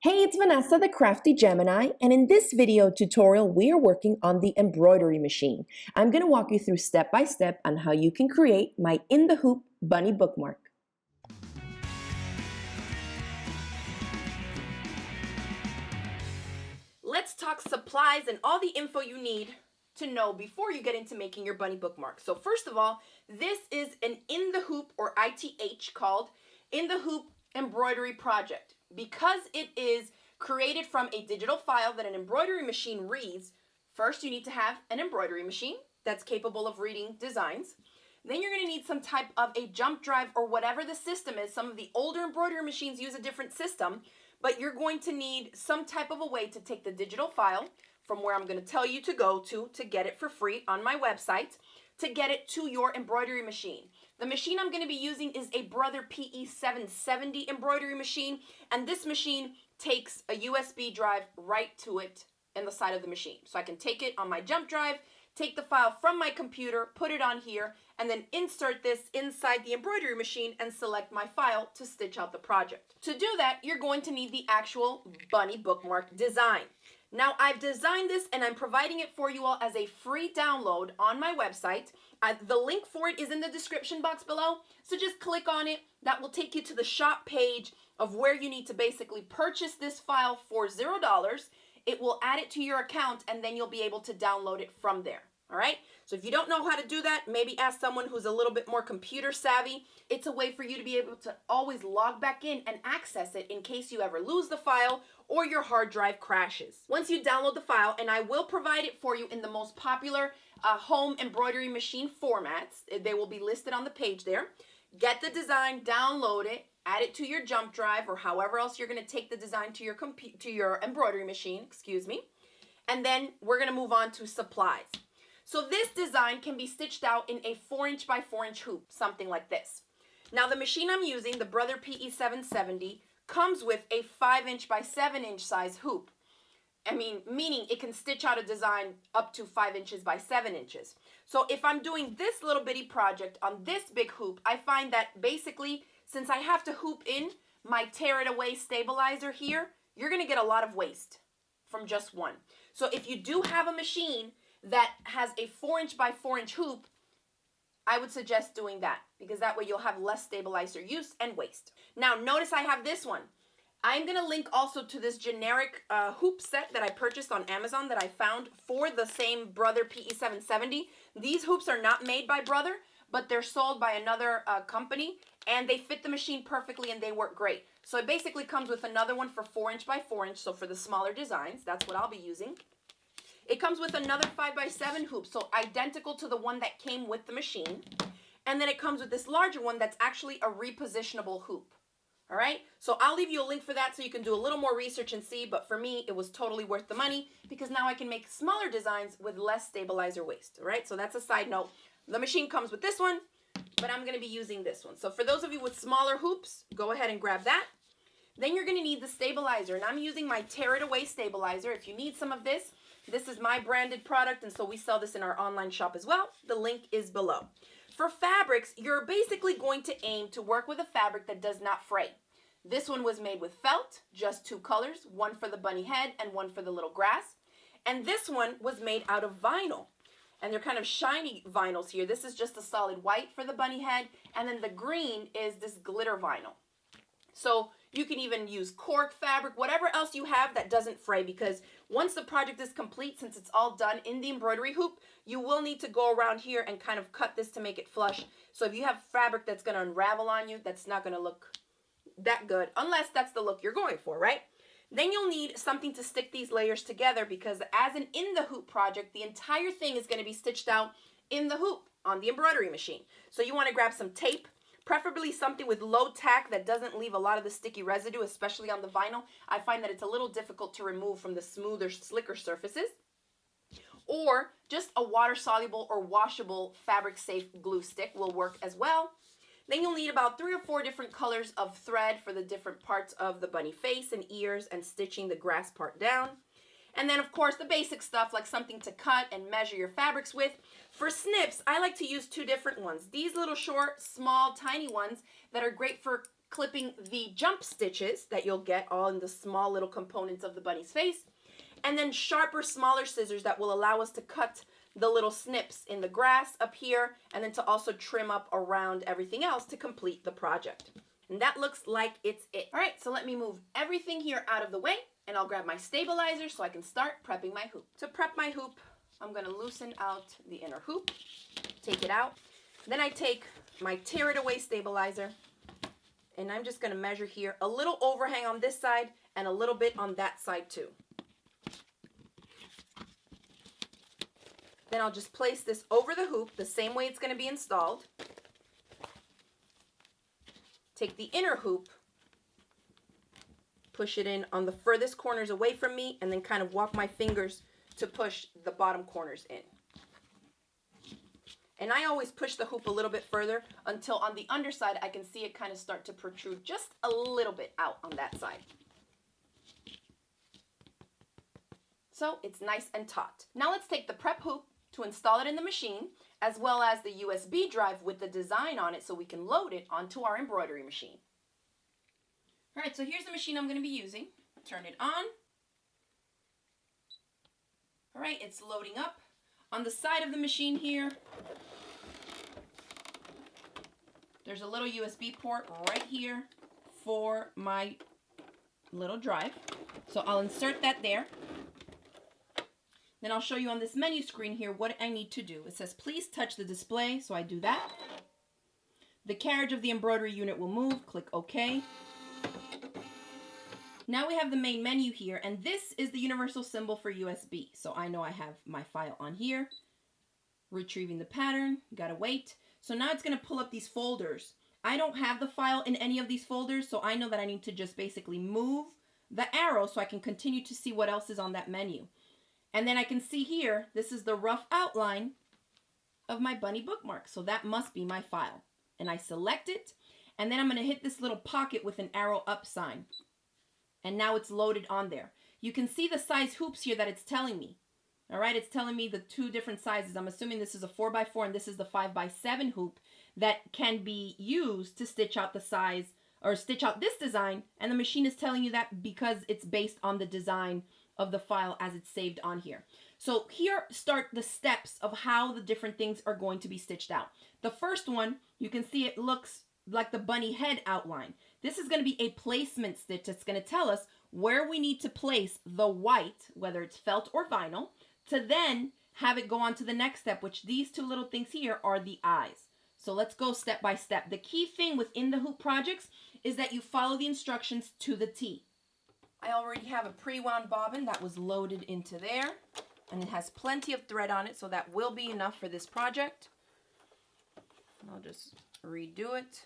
Hey, it's Vanessa, the Crafty Gemini, and in this video tutorial, we are working on the embroidery machine. I'm going to walk you through step by step on how you can create my In the Hoop bunny bookmark. Let's talk supplies and all the info you need to know before you get into making your bunny bookmark. So first of all, this is an In the Hoop, or ITH, called In the Hoop embroidery project. Because it is created from a digital file that an embroidery machine reads, first you need to have an embroidery machine that's capable of reading designs. Then you're going to need some type of a jump drive or whatever the system is. Some of the older embroidery machines use a different system, but you're going to need some type of a way to take the digital file from where I'm going to tell you to go to get it for free on my website, to get it to your embroidery machine. The machine I'm going to be using is a Brother PE770 embroidery machine, and this machine takes a USB drive right to it in the side of the machine. So I can take it on my jump drive, take the file from my computer, put it on here, and then insert this inside the embroidery machine and select my file to stitch out the project. To do that, you're going to need the actual bunny bookmark design. Now, I've designed this and I'm providing it for you all as a free download on my website. The link for it is in the description box below, so just click on it. That will take you to the shop page of where you need to basically purchase this file for $0. It will add it to your account and then you'll be able to download it from there. All right, so if you don't know how to do that, maybe ask someone who's a little bit more computer savvy. It's a way for you to be able to always log back in and access it in case you ever lose the file or your hard drive crashes. Once you download the file, and I will provide it for you in the most popular home embroidery machine formats, they will be listed on the page there. Get the design, download it, add it to your jump drive or however else you're going to take the design to your embroidery machine, and then we're going to move on to supplies. So this design can be stitched out in a 4" by 4" hoop, something like this. Now the machine I'm using, the Brother PE770, comes with a 5" by 7" size hoop. Meaning it can stitch out a design up to 5 inches by 7 inches. So if I'm doing this little bitty project on this big hoop, I find that basically, since I have to hoop in my tear it away stabilizer here, you're going to get a lot of waste from just one. So if you do have a machine that has a 4" by 4" hoop, I would suggest doing that because that way you'll have less stabilizer use and waste. Now notice I have this one. I'm going to link also to this generic hoop set that I purchased on Amazon that I found for the same Brother PE770. These hoops are not made by Brother, but they're sold by another company, and they fit the machine perfectly and they work great. So it basically comes with another one for 4" by 4", so for the smaller designs, that's what I'll be using. It comes with another 5 by 7 hoop, so identical to the one that came with the machine. And then it comes with this larger one that's actually a repositionable hoop. All right, so I'll leave you a link for that so you can do a little more research and see, but for me, it was totally worth the money because now I can make smaller designs with less stabilizer waste. All right, so that's a side note. The machine comes with this one, but I'm going to be using this one. So for those of you with smaller hoops, go ahead and grab that. Then you're going to need the stabilizer, and I'm using my Tear It Away stabilizer. If you need some of this, this is my branded product, and so we sell this in our online shop as well. The link is below. For fabrics, you're basically going to aim to work with a fabric that does not fray. This one was made with felt, just 2 colors, one for the bunny head and one for the little grass. And this one was made out of vinyl. And they're kind of shiny vinyls here. This is just a solid white for the bunny head, and then the green is this glitter vinyl. So you can even use cork fabric, whatever else you have that doesn't fray, because once the project is complete, since it's all done in the embroidery hoop, you will need to go around here and kind of cut this to make it flush. So if you have fabric that's going to unravel on you, that's not going to look that good, unless that's the look you're going for, right? Then you'll need something to stick these layers together because as an In the Hoop project, the entire thing is going to be stitched out in the hoop on the embroidery machine. So you want to grab some tape, preferably something with low tack that doesn't leave a lot of the sticky residue, especially on the vinyl. I find that it's a little difficult to remove from the smoother, slicker surfaces. Or just a water-soluble or washable fabric-safe glue stick will work as well. Then you'll need about 3 or 4 different colors of thread for the different parts of the bunny face and ears and stitching the grass part down. And then, of course, the basic stuff like something to cut and measure your fabrics with. For snips, I like to use 2 different ones. These little short, small, tiny ones that are great for clipping the jump stitches that you'll get all in the small little components of the bunny's face, and then sharper, smaller scissors that will allow us to cut the little snips in the grass up here, and then to also trim up around everything else to complete the project. And that looks like it's it. All right, so let me move everything here out of the way, and I'll grab my stabilizer so I can start prepping my hoop. To prep my hoop, I'm gonna loosen out the inner hoop, take it out. Then I take my tear it away stabilizer, and I'm just gonna measure here a little overhang on this side and a little bit on that side too. Then I'll just place this over the hoop the same way it's gonna be installed. Take the inner hoop, push it in on the furthest corners away from me, and then kind of walk my fingers to push the bottom corners in. And I always push the hoop a little bit further until on the underside I can see it kind of start to protrude just a little bit out on that side. So it's nice and taut. Now let's take the prep hoop to install it in the machine, as well as the USB drive with the design on it so we can load it onto our embroidery machine. All right, so here's the machine I'm going to be using. Turn it on. All right, it's loading up. On the side of the machine here, there's a little USB port right here for my little drive. So I'll insert that there. Then I'll show you on this menu screen here what I need to do. It says, please touch the display, so I do that. The carriage of the embroidery unit will move, click OK. Now we have the main menu here, and this is the universal symbol for USB. So I know I have my file on here. Retrieving the pattern, gotta wait. So now it's gonna pull up these folders. I don't have the file in any of these folders, so I know that I need to just basically move the arrow so I can continue to see what else is on that menu. And then I can see here, this is the rough outline of my bunny bookmark. So that must be my file. And I select it, and then I'm gonna hit this little pocket with an arrow up sign. And now it's loaded on there. You can see the size hoops here that it's telling me. All right, it's telling me the two different sizes. I'm assuming this is a 4x4 and this is the 5x7 hoop that can be used to stitch out the size or stitch out this design. And the machine is telling you that because it's based on the design of the file as it's saved on here. So here start the steps of how the different things are going to be stitched out. The first one, you can see it looks like the bunny head outline. This is going to be a placement stitch that's going to tell us where we need to place the white, whether it's felt or vinyl, to then have it go on to the next step, which these two little things here are the eyes. So let's go step by step. The key thing within the hoop projects is that you follow the instructions to the T. I already have a pre-wound bobbin that was loaded into there, and it has plenty of thread on it, so that will be enough for this project. I'll just redo it.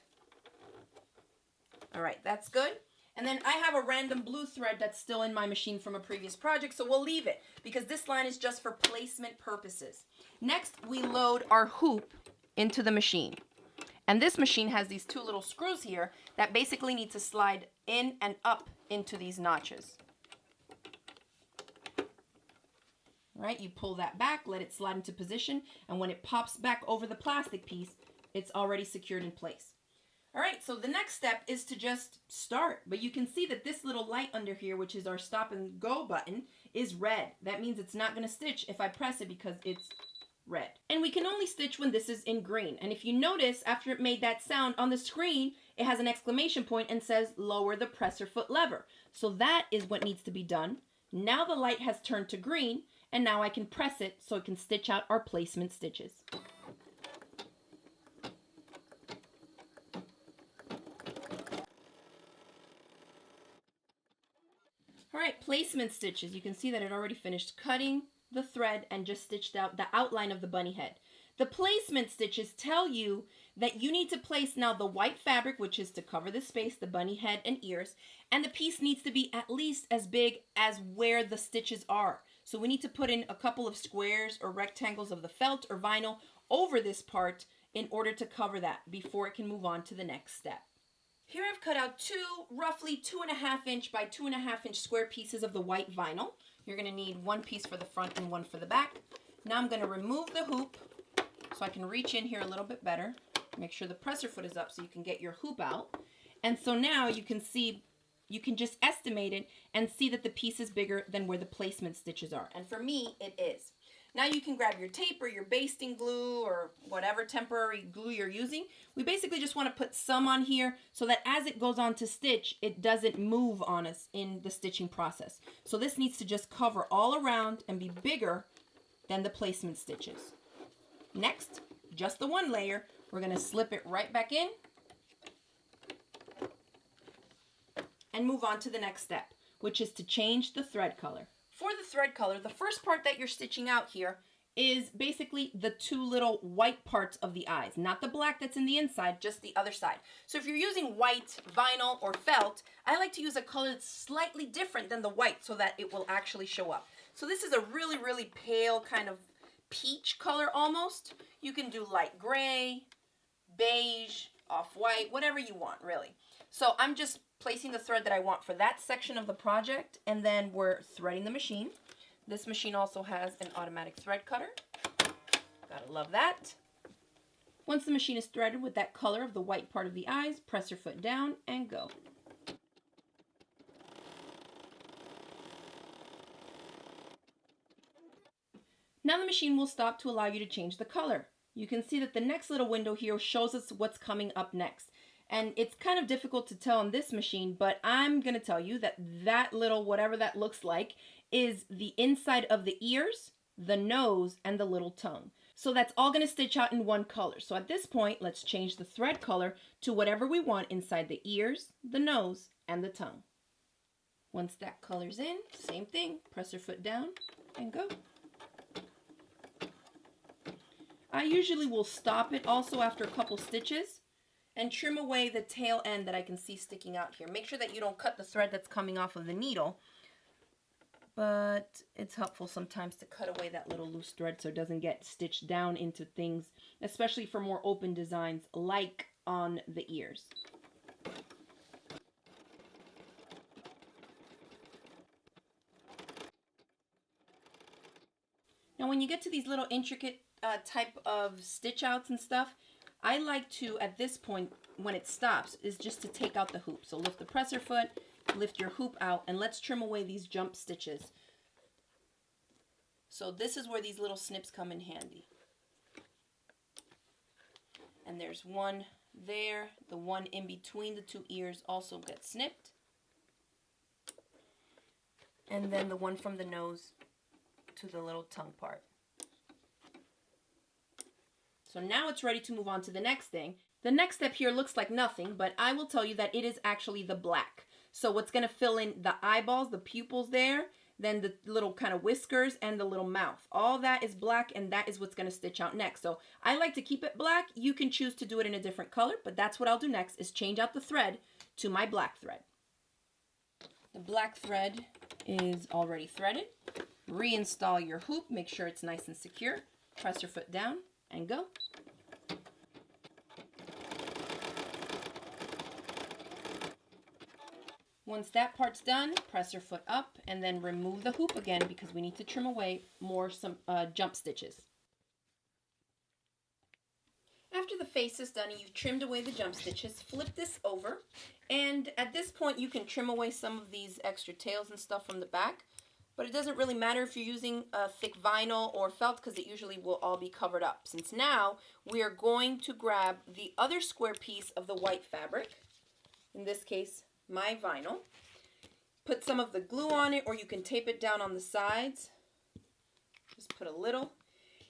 All right, that's good. And then I have a random blue thread that's still in my machine from a previous project, so we'll leave it because this line is just for placement purposes. Next, we load our hoop into the machine. And this machine has these two little screws here that basically need to slide in and up into these notches. Right, you pull that back, let it slide into position, and when it pops back over the plastic piece, it's already secured in place. All right, so the next step is to just start, but you can see that this little light under here, which is our stop and go button, is red. That means it's not going to stitch if I press it because it's red. And we can only stitch when this is in green. And if you notice, after it made that sound on the screen, it has an exclamation point and says lower the presser foot lever. So that is what needs to be done. Now the light has turned to green, and now I can press it so it can stitch out our placement stitches. All right, placement stitches. You can see that it already finished cutting the thread and just stitched out the outline of the bunny head. The placement stitches tell you that you need to place now the white fabric, which is to cover the space, the bunny head and ears, and the piece needs to be at least as big as where the stitches are. So we need to put in a couple of squares or rectangles of the felt or vinyl over this part in order to cover that before it can move on to the next step. Here I've cut out two roughly 2.5 inch by 2.5 inch square pieces of the white vinyl. You're going to need one piece for the front and one for the back. Now I'm going to remove the hoop so I can reach in here a little bit better. Make sure the presser foot is up so you can get your hoop out. And so now you can see, you can just estimate it and see that the piece is bigger than where the placement stitches are. And for me, it is. Now you can grab your tape or your basting glue or whatever temporary glue you're using. We basically just want to put some on here so that as it goes on to stitch, it doesn't move on us in the stitching process. So this needs to just cover all around and be bigger than the placement stitches. Next, just the one layer, we're going to slip it right back in and move on to the next step, which is to change the thread color. For the thread color, the first part that you're stitching out here is basically the two little white parts of the eyes, not the black that's in the inside, just the other side. So if you're using white, vinyl, or felt, I like to use a color that's slightly different than the white so that it will actually show up. So this is a really, really pale kind of peach color almost. You can do light gray, beige, off-white, whatever you want, really. So I'm just placing the thread that I want for that section of the project, and then we're threading the machine. This machine also has an automatic thread cutter. Gotta love that. Once the machine is threaded with that color of the white part of the eyes, press your foot down and go. Now the machine will stop to allow you to change the color. You can see that the next little window here shows us what's coming up next. And it's kind of difficult to tell on this machine, but I'm going to tell you that that little, whatever that looks like, is the inside of the ears, the nose, and the little tongue. So that's all going to stitch out in one color. So at this point, let's change the thread color to whatever we want inside the ears, the nose, and the tongue. Once that color's in, same thing, press your foot down and go. I usually will stop it also after a couple stitches and trim away the tail end that I can see sticking out here. Make sure that you don't cut the thread that's coming off of the needle, but it's helpful sometimes to cut away that little loose thread so it doesn't get stitched down into things, especially for more open designs like on the ears. Now when you get to these little intricate type of stitch outs and stuff, I like to, at this point, when it stops, is just to take out the hoop. So lift the presser foot, lift your hoop out, and let's trim away these jump stitches. So this is where these little snips come in handy. And there's one there. The one in between the two ears also gets snipped. And then the one from the nose to the little tongue part. So now it's ready to move on to the next thing. The next step here looks like nothing, but I will tell you that it is actually the black. So what's going to fill in the eyeballs, the pupils there, then the little kind of whiskers and the little mouth. All that is black, and that is what's going to stitch out next. So I like to keep it black. You can choose to do it in a different color, but that's what I'll do next, is change out the thread to my black thread. The black thread is already threaded. Reinstall your hoop. Make sure it's nice and secure. Press your foot down and go. Once that part's done, press your foot up and then remove the hoop again because we need to trim away some jump stitches. After the face is done and you've trimmed away the jump stitches, flip this over, and at this point you can trim away some of these extra tails and stuff from the back, but it doesn't really matter if you're using thick vinyl or felt because it usually will all be covered up. Since now we are going to grab the other square piece of the white fabric, in this case my vinyl, put some of the glue on it, or you can tape it down on the sides. Just put a little.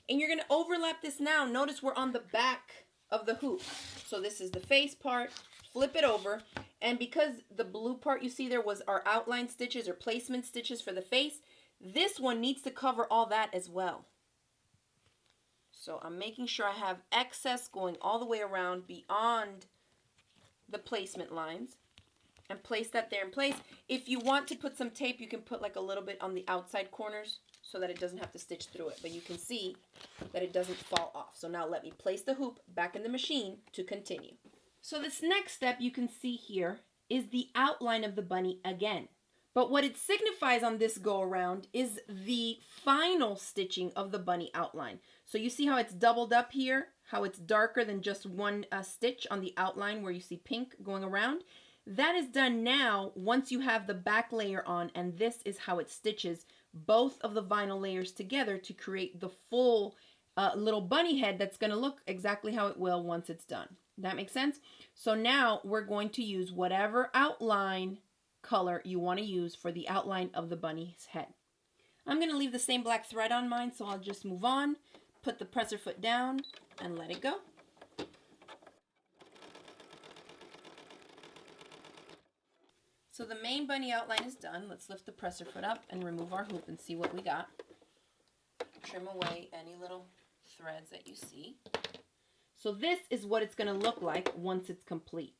And you're going to overlap this now. Notice we're on the back of the hoop. So this is the face part. Flip it over. And because the blue part you see there was our outline stitches or placement stitches for the face, this one needs to cover all that as well. So I'm making sure I have excess going all the way around beyond the placement lines. And place that there in place. If you want to put some tape, you can put like a little bit on the outside corners so that it doesn't have to stitch through it. But you can see that it doesn't fall off. So now let me place the hoop back in the machine to continue. So this next step you can see here is the outline of the bunny again. But what it signifies on this go around is the final stitching of the bunny outline. So you see how it's doubled up here? how it's darker than just one stitch on the outline where you see pink going around. That is done now once you have the back layer on, and this is how it stitches both of the vinyl layers together to create the full little bunny head that's going to look exactly how it will once it's done. That makes sense? So now we're going to use whatever outline color you want to use for the outline of the bunny's head. I'm going to leave the same black thread on mine, so I'll just move on, put the presser foot down, and let it go. So the main bunny outline is done. Let's lift the presser foot up and remove our hoop and see what we got. Trim away any little threads that you see. So this is what it's going to look like once it's complete.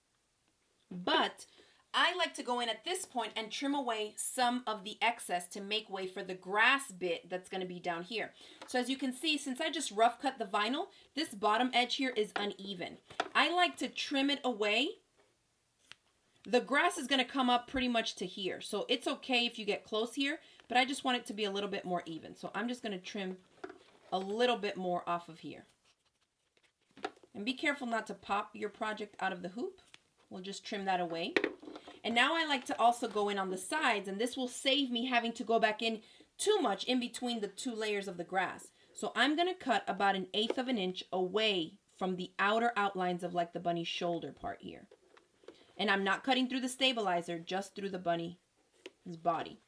But I like to go in at this point and trim away some of the excess to make way for the grass bit that's going to be down here. So as you can see, since I just rough cut the vinyl, this bottom edge here is uneven. I like to trim it away. The grass is going to come up pretty much to here. So it's okay if you get close here, but I just want it to be a little bit more even. So I'm just going to trim a little bit more off of here. And be careful not to pop your project out of the hoop. We'll just trim that away. And now I like to also go in on the sides, and this will save me having to go back in too much in between the two layers of the grass. So I'm going to cut about 1/8 of an inch away from the outer outlines of like the bunny's shoulder part here. And I'm not cutting through the stabilizer, just through the bunny's body.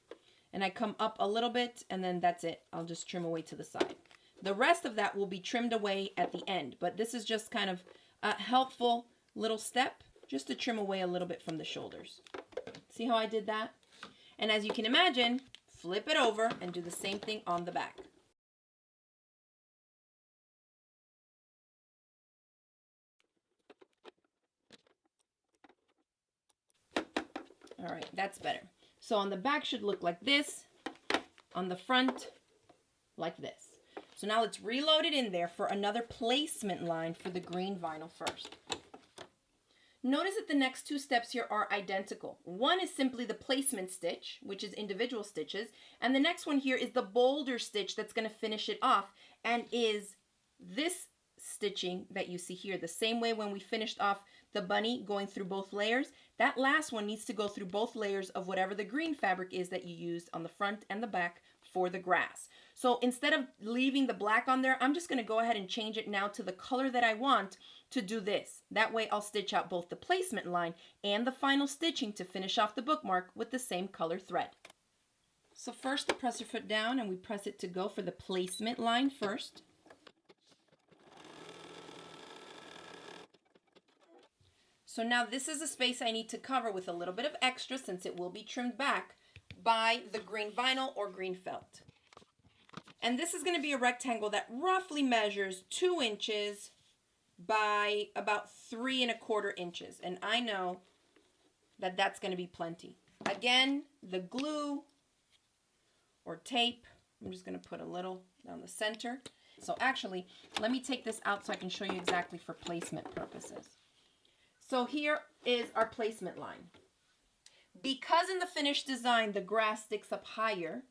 And I come up a little bit, and then that's it. I'll just trim away to the side. The rest of that will be trimmed away at the end, but this is just kind of a helpful little step just to trim away a little bit from the shoulders. See how I did that? And as you can imagine, flip it over and do the same thing on the back. All right, that's better. So on the back should look like this, on the front like this. So now let's reload it in there for another placement line for the green vinyl first. Notice that the next two steps here are identical. One is simply the placement stitch, which is individual stitches, and the next one here is the boulder stitch that's going to finish it off, and is this stitching that you see here. The same way when we finished off the bunny going through both layers, that last one needs to go through both layers of whatever the green fabric is that you used on the front and the back for the grass. So instead of leaving the black on there, I'm just going to go ahead and change it now to the color that I want to do this. That way I'll stitch out both the placement line and the final stitching to finish off the bookmark with the same color thread. So first the presser foot down, and we press it to go for the placement line first. So now this is a space I need to cover with a little bit of extra, since it will be trimmed back by the green vinyl or green felt. And this is going to be a rectangle that roughly measures 2 inches by about 3 1/4 inches. And I know that that's going to be plenty. Again, the glue or tape, I'm just going to put a little down the center. So actually, let me take this out so I can show you exactly for placement purposes. So here is our placement line. Because in the finished design, the grass sticks up higher,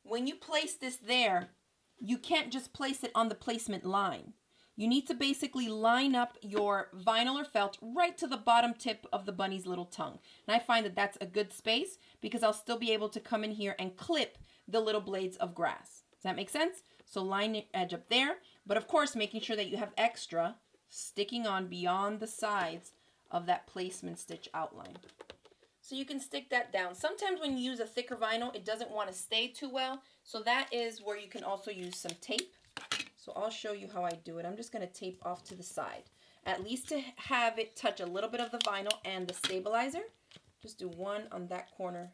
when you place this there, you can't just place it on the placement line. You need to basically line up your vinyl or felt right to the bottom tip of the bunny's little tongue. And I find that that's a good space because I'll still be able to come in here and clip the little blades of grass. Does that make sense? So line the edge up there, but of course making sure that you have extra sticking on beyond the sides of that placement stitch outline. So you can stick that down. Sometimes when you use a thicker vinyl, it doesn't want to stay too well. So that is where you can also use some tape. So I'll show you how I do it. I'm just going to tape off to the side, at least to have it touch a little bit of the vinyl and the stabilizer. Just do one on that corner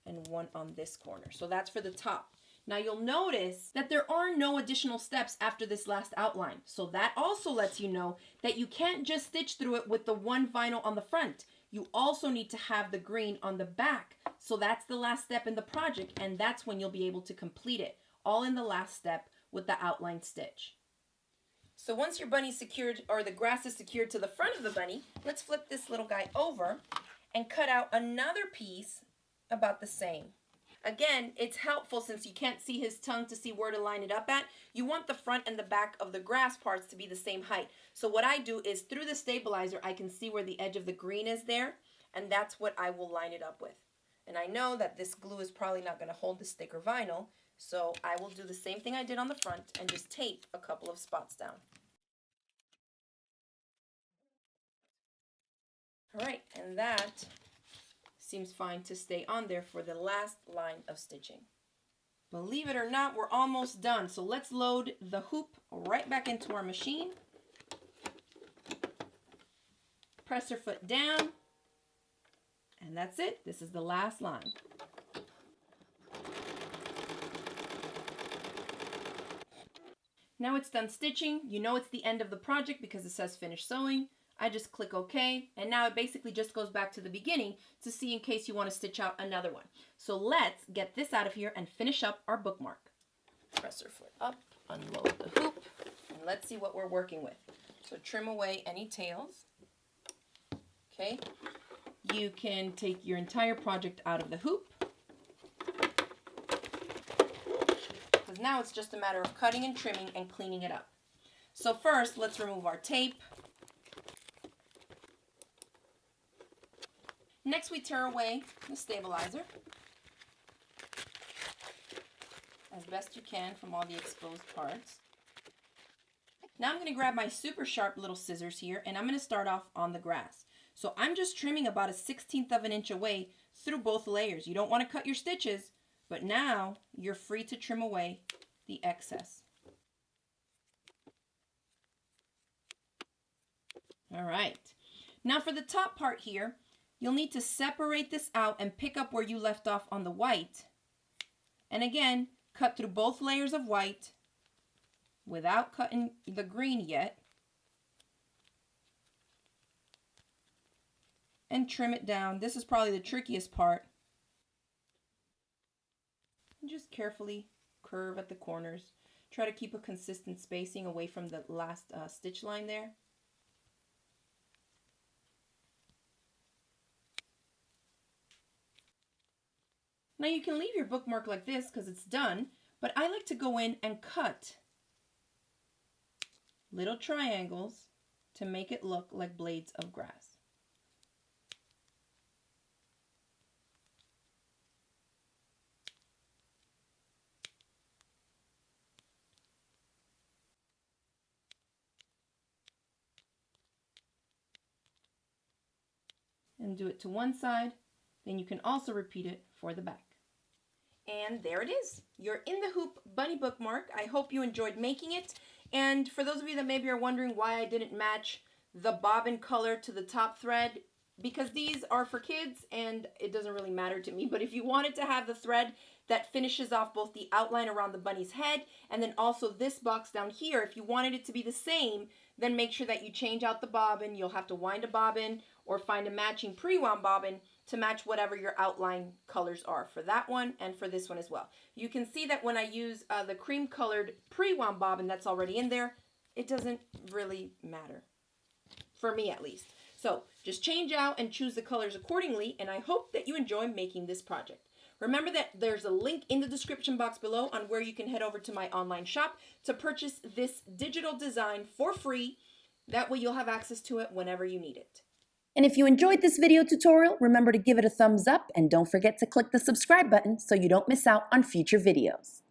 and one on this corner. So that's for the top. Now you'll notice that there are no additional steps after this last outline. So that also lets you know that you can't just stitch through it with the one vinyl on the front. You also need to have the green on the back. So that's the last step in the project, and that's when you'll be able to complete it, all in the last step with the outline stitch. So once your bunny's secured, or the grass is secured to the front of the bunny, let's flip this little guy over and cut out another piece about the same. Again, it's helpful since you can't see his tongue to see where to line it up at. You want the front and the back of the grass parts to be the same height. So what I do is through the stabilizer, I can see where the edge of the green is there, and that's what I will line it up with. And I know that this glue is probably not going to hold the sticker vinyl, so I will do the same thing I did on the front and just tape a couple of spots down. All right, and that seems fine to stay on there for the last line of stitching. Believe it or not, we're almost done. So let's load the hoop right back into our machine. Press her foot down. And that's it. This is the last line. Now it's done stitching. You know it's the end of the project because it says finish sewing. I just click OK, and now it basically just goes back to the beginning to see in case you want to stitch out another one. So let's get this out of here and finish up our bookmark. Press her foot up, unload the hoop, and let's see what we're working with. So trim away any tails. Okay, you can take your entire project out of the hoop, because now it's just a matter of cutting and trimming and cleaning it up. So first, let's remove our tape. Next, we tear away the stabilizer as best you can from all the exposed parts. Now I'm going to grab my super sharp little scissors here, and I'm going to start off on the grass. So I'm just trimming about 1/16 of an inch away through both layers. You don't want to cut your stitches, but now you're free to trim away the excess. All right. Now for the top part here, you'll need to separate this out and pick up where you left off on the white. And again, cut through both layers of white without cutting the green yet. And trim it down. This is probably the trickiest part. And just carefully curve at the corners. Try to keep a consistent spacing away from the last stitch line there. Now you can leave your bookmark like this because it's done, but I like to go in and cut little triangles to make it look like blades of grass. And do it to one side, then you can also repeat it for the back. And there it is, your In the Hoop bunny bookmark. I hope you enjoyed making it. And for those of you that maybe are wondering why I didn't match the bobbin color to the top thread, because these are for kids and it doesn't really matter to me. But if you wanted to have the thread that finishes off both the outline around the bunny's head and then also this box down here, if you wanted it to be the same, then make sure that you change out the bobbin. You'll have to wind a bobbin or find a matching pre-wound bobbin to match whatever your outline colors are for that one and for this one as well. You can see that when I use the cream colored pre-wound bobbin that's already in there, it doesn't really matter, for me at least. So just change out and choose the colors accordingly, and I hope that you enjoy making this project. Remember that there's a link in the description box below on where you can head over to my online shop to purchase this digital design for free. That way you'll have access to it whenever you need it. And if you enjoyed this video tutorial, remember to give it a thumbs up and don't forget to click the subscribe button so you don't miss out on future videos.